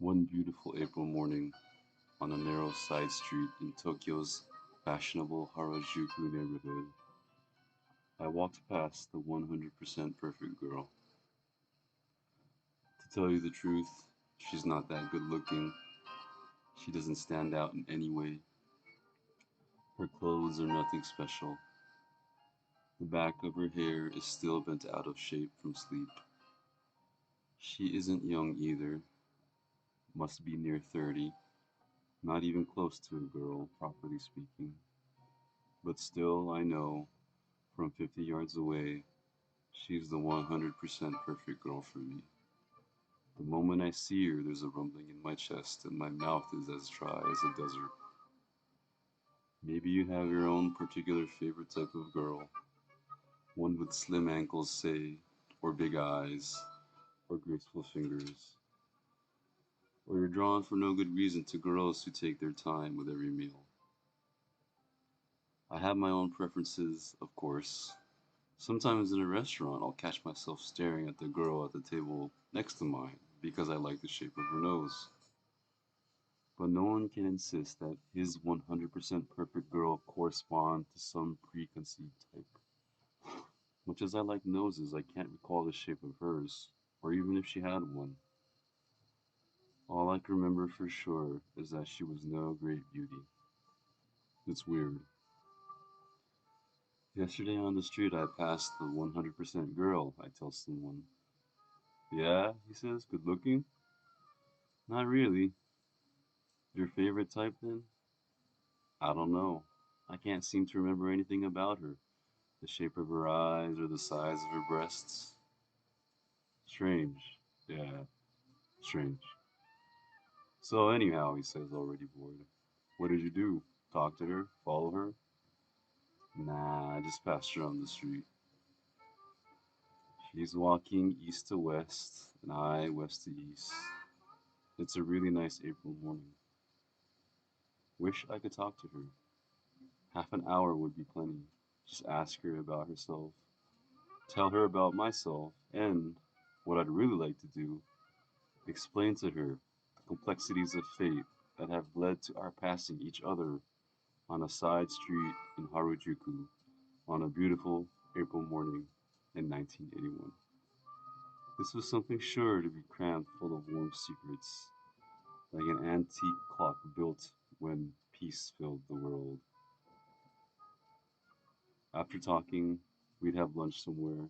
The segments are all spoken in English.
One beautiful April morning on a narrow side street in Tokyo's fashionable Harajuku neighborhood, I walked past the 100% perfect girl. To tell you the truth, she's not that good looking. She doesn't stand out in any way. Her clothes are nothing special. The back of her hair is still bent out of shape from sleep. She isn't young either, must be near 30, not even close to a girl, properly speaking. But still, I know, from 50 yards away, she's the 100% perfect girl for me. The moment I see her, there's a rumbling in my chest and my mouth is as dry as a desert. Maybe you have your own particular favorite type of girl, one with slim ankles, say, or big eyes, or graceful fingers. Or you're drawn for no good reason to girls who take their time with every meal. I have my own preferences, of course. Sometimes in a restaurant, I'll catch myself staring at the girl at the table next to mine because I like the shape of her nose. But no one can insist that his 100% perfect girl correspond to some preconceived type. Much as I like noses, I can't recall the shape of hers, or even if she had one. All I can remember for sure is that she was no great beauty. It's weird. Yesterday on the street, I passed the 100% girl, I tell someone. Yeah, he says, good looking? Not really. Your favorite type then? I don't know. I can't seem to remember anything about her. The shape of her eyes or the size of her breasts. Strange. Yeah, strange. So anyhow, he says, already bored. What did you do? Talk to her? Follow her? Nah, I just passed her on the street. She's walking east to west, and I west to east. It's a really nice April morning. Wish I could talk to her. Half an hour would be plenty. Just ask her about herself, tell her about myself, and, what I'd really like to do, explain to her the complexities of fate that have led to our passing each other on a side street in Harujuku on a beautiful April morning in 1981. This was something sure to be crammed full of warm secrets, like an antique clock built when peace filled the world. After talking, we'd have lunch somewhere,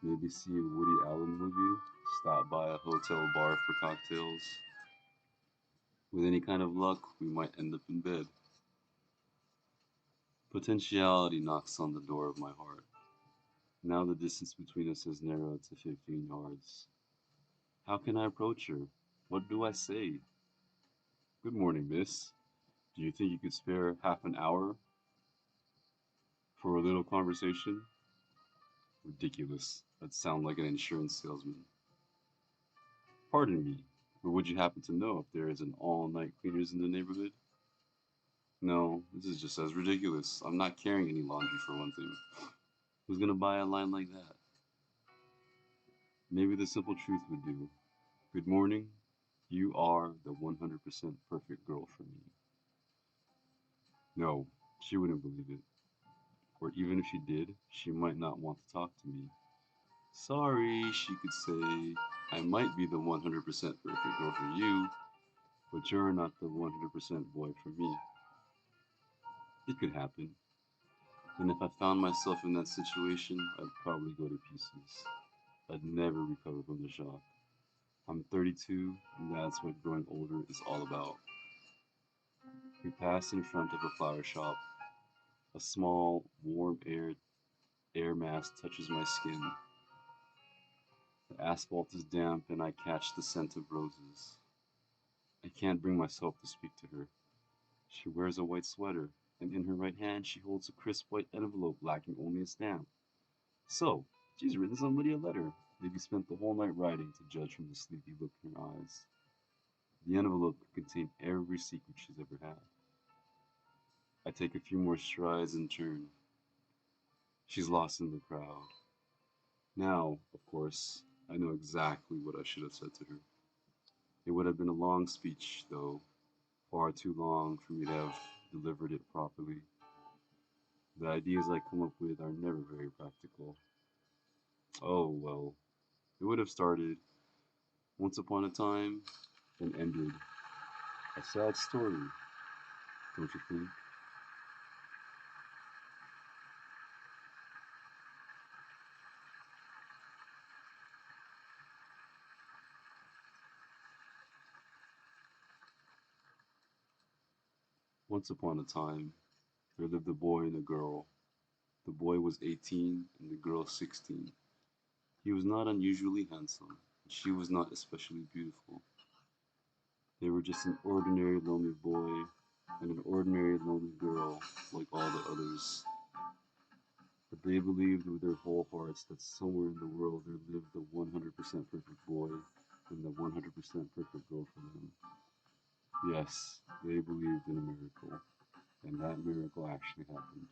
maybe see a Woody Allen movie, stop by a hotel bar for cocktails. With any kind of luck, we might end up in bed. Potentiality knocks on the door of my heart. Now the distance between us has narrowed to 15 yards. How can I approach her? What do I say? Good morning, miss. Do you think you could spare half an hour for a little conversation? Ridiculous. That sounds like an insurance salesman. Pardon me, but would you happen to know if there is an all-night cleaners in the neighborhood? No, this is just as ridiculous. I'm not carrying any laundry for one thing. Who's gonna buy a line like that? Maybe the simple truth would do. Good morning. You are the 100% perfect girl for me. No, she wouldn't believe it. Or even if she did, she might not want to talk to me. Sorry, she could say, I might be the 100% perfect girl for you, but you're not the 100% boy for me. It could happen. And if I found myself in that situation, I'd probably go to pieces. I'd never recover from the shock. I'm 32, and that's what growing older is all about. We pass in front of a flower shop. A small, warm air mass touches my skin. The asphalt is damp, and I catch the scent of roses. I can't bring myself to speak to her. She wears a white sweater, and in her right hand she holds a crisp white envelope lacking only a stamp. So, she's written somebody a letter. Maybe spent the whole night writing to judge from the sleepy look in her eyes. The envelope could contain every secret she's ever had. I take a few more strides and turn. She's lost in the crowd. Now, of course, I know exactly what I should have said to her. It would have been a long speech, though, far too long for me to have delivered it properly. The ideas I come up with are never very practical. Oh, well, it would have started once upon a time and ended. A sad story, don't you think? Once upon a time, there lived a boy and a girl. The boy was 18 and the girl 16. He was not unusually handsome, and she was not especially beautiful. They were just an ordinary lonely boy and an ordinary lonely girl like all the others. But they believed with their whole hearts that somewhere in the world there lived the 100% perfect boy and the 100% perfect girl for them. Yes, they believed in a miracle, and that miracle actually happened.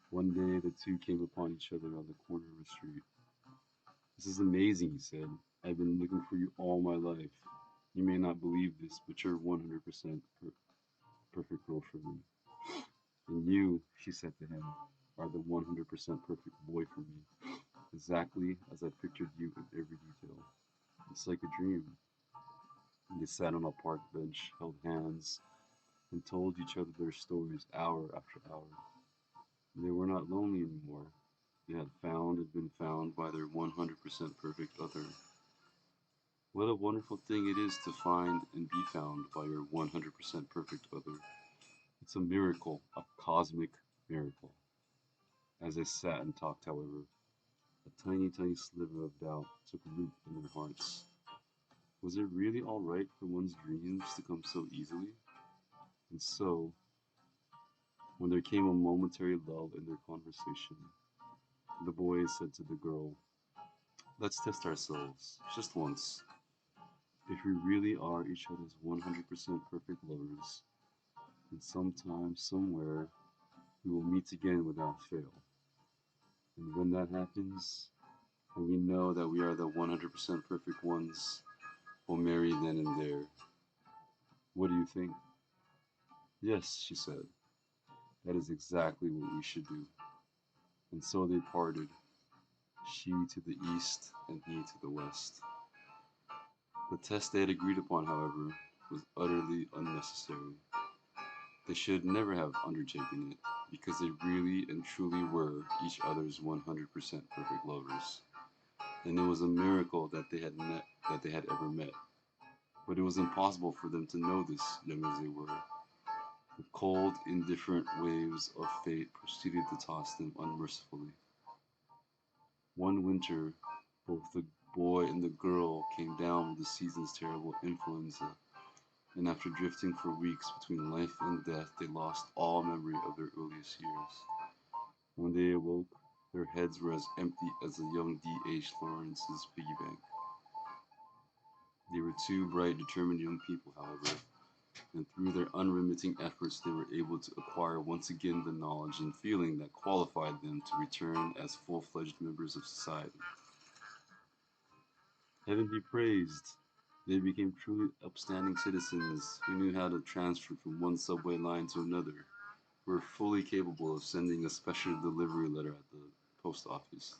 One day the two came upon each other on the corner of a street. "This is amazing," he said. "I've been looking for you all my life. You may not believe this, but you're 100% perfect girl for me. And you," she said to him, "are the 100% perfect boy for me, exactly as I pictured you in every detail. It's like a dream." And they sat on a park bench, held hands, and told each other their stories hour after hour. They were not lonely anymore. They had found and been found by their 100% perfect other. What a wonderful thing it is to find and be found by your 100% perfect other. It's a miracle, a cosmic miracle. As they sat and talked, however, a tiny, tiny sliver of doubt took root in their hearts. Was it really all right for one's dreams to come so easily? And so, when there came a momentary lull in their conversation, the boy said to the girl, "Let's test ourselves, just once. If we really are each other's 100% perfect lovers, then sometime, somewhere, we will meet again without fail. And when that happens, and we know that we are the 100% perfect ones, we'll marry then and there. What do you think?" "Yes," she said, "that is exactly what we should do." And so they parted, she to the east and he to the west. The test they had agreed upon, however, was utterly unnecessary. They should never have undertaken it, because they really and truly were each other's 100% perfect lovers. And it was a miracle that they had ever met. But it was impossible for them to know this, young as they were. The cold, indifferent waves of fate proceeded to toss them unmercifully. One winter, both the boy and the girl came down with the season's terrible influenza, and after drifting for weeks between life and death, they lost all memory of their earliest years. When they awoke, their heads were as empty as a young D.H. Lawrence's piggy bank. They were two bright, determined young people, however, and through their unremitting efforts they were able to acquire once again the knowledge and feeling that qualified them to return as full-fledged members of society. Heaven be praised! They became truly upstanding citizens who knew how to transfer from one subway line to another, who were fully capable of sending a special delivery letter at the post office.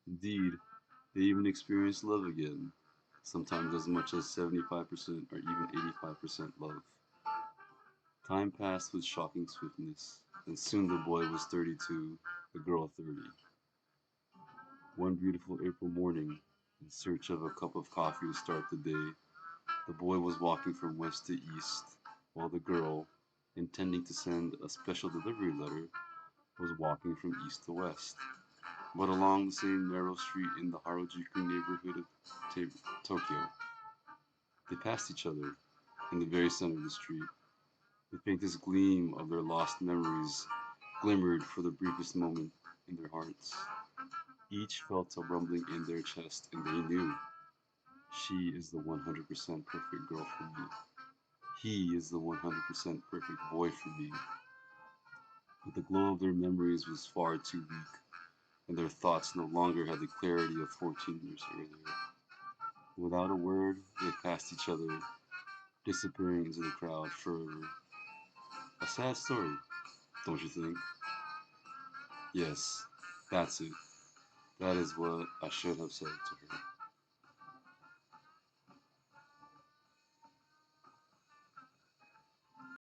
Indeed, they even experienced love again, sometimes as much as 75% or even 85% love. Time passed with shocking swiftness, and soon the boy was 32, the girl 30. One beautiful April morning, in search of a cup of coffee to start the day, the boy was walking from west to east, while the girl, intending to send a special delivery letter, was walking from east to west, but along the same narrow street in the Harujuku neighborhood of Tokyo. They passed each other in the very center of the street. The faintest gleam of their lost memories glimmered for the briefest moment in their hearts. Each felt a rumbling in their chest, and they knew she is the 100% perfect girl for me. He is the 100% perfect boy for me. But the glow of their memories was far too weak, and their thoughts no longer had the clarity of 14 years earlier. Without a word, they passed each other, disappearing into the crowd forever. A sad story, don't you think? Yes, that's it. That is what I should have said to her.